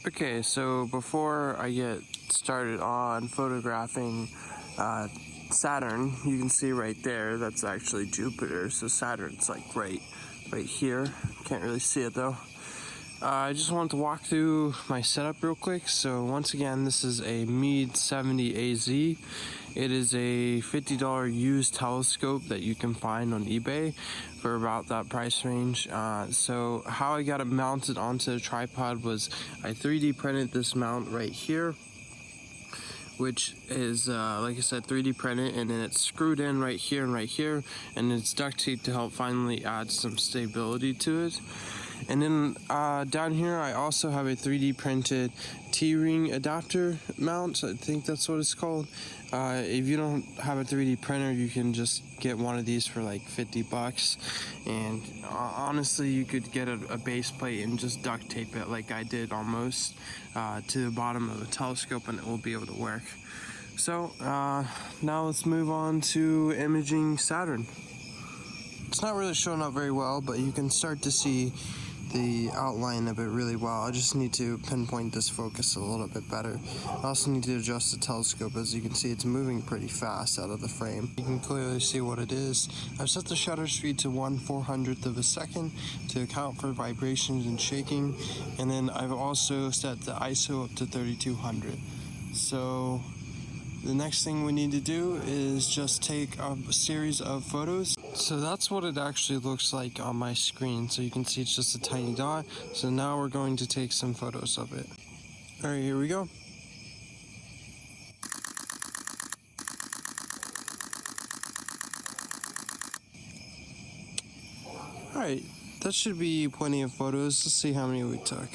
Okay, so before I get started on photographing Saturn, you can see right there, that's actually Jupiter, so Saturn's like right here. Can't really see it though. I just wanted to walk through my setup real quick. So once again, this is a Meade 70 AZ. It is a $50 used telescope that you can find on eBay for about that price range. So how I got it mounted onto the tripod was I 3D printed this mount right here, which is, like I said, 3D printed, and then it's screwed in right here, and it's duct taped to help finally add some stability to it. And then down here I also have a 3D printed T-ring adapter mount. I think that's what it's called. If you don't have a 3D printer, you can just get one of these for like 50 bucks. And honestly, you could get a base plate and just duct tape it like I did almost to the bottom of the telescope, and it will be able to work. So now let's move on to imaging Saturn. It's not really showing up very well, but you can start to see the outline of it really well. I just need to pinpoint this focus a little bit better. I also need to adjust the telescope. As you can see, it's moving pretty fast out of the frame. You can clearly see what it is. I've set the shutter speed to 1/400th of a second to account for vibrations and shaking, and then I've also set the ISO up to 3200. So the next thing we need to do is just take a series of photos. So that's what it actually looks like on my screen. So you can see it's just a tiny dot. So now we're going to take some photos of it. All right, here we go. All right, that should be plenty of photos. Let's see how many we took.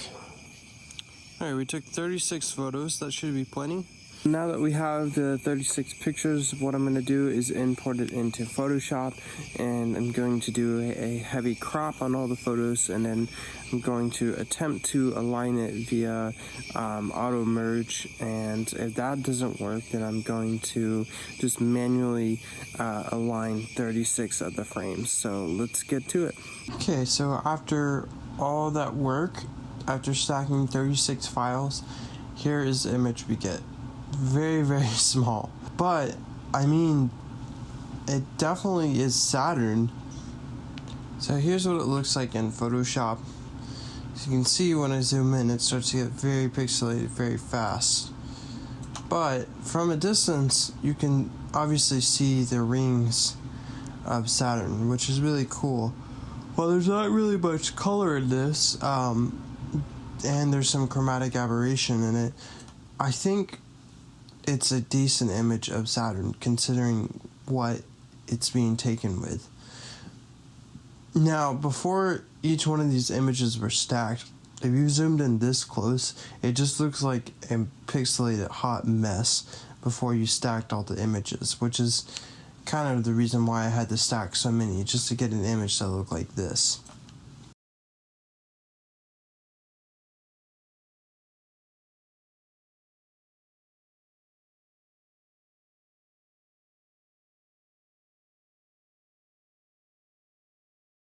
All right, we took 36 photos. That should be plenty. Now that we have the 36 pictures, what I'm going to do is import it into Photoshop, and I'm going to do a heavy crop on all the photos, and then I'm going to attempt to align it via auto merge, and if that doesn't work, then I'm going to just manually align 36 of the frames. So let's get to it. Okay, so after all that work, after stacking 36 files, here is the image we get. Very, very small, but I mean, it definitely is Saturn. So here's what it looks like in Photoshop. So you can see when I zoom in, it starts to get very pixelated very fast, but from a distance you can obviously see the rings of Saturn, which is really cool. Well, there's not really much color in this, and there's some chromatic aberration in it. I think it's a decent image of Saturn considering what it's being taken with. Now, before each one of these images were stacked, if you zoomed in this close, it just looks like a pixelated hot mess before you stacked all the images, which is kind of the reason why I had to stack so many, just to get an image that looked like this.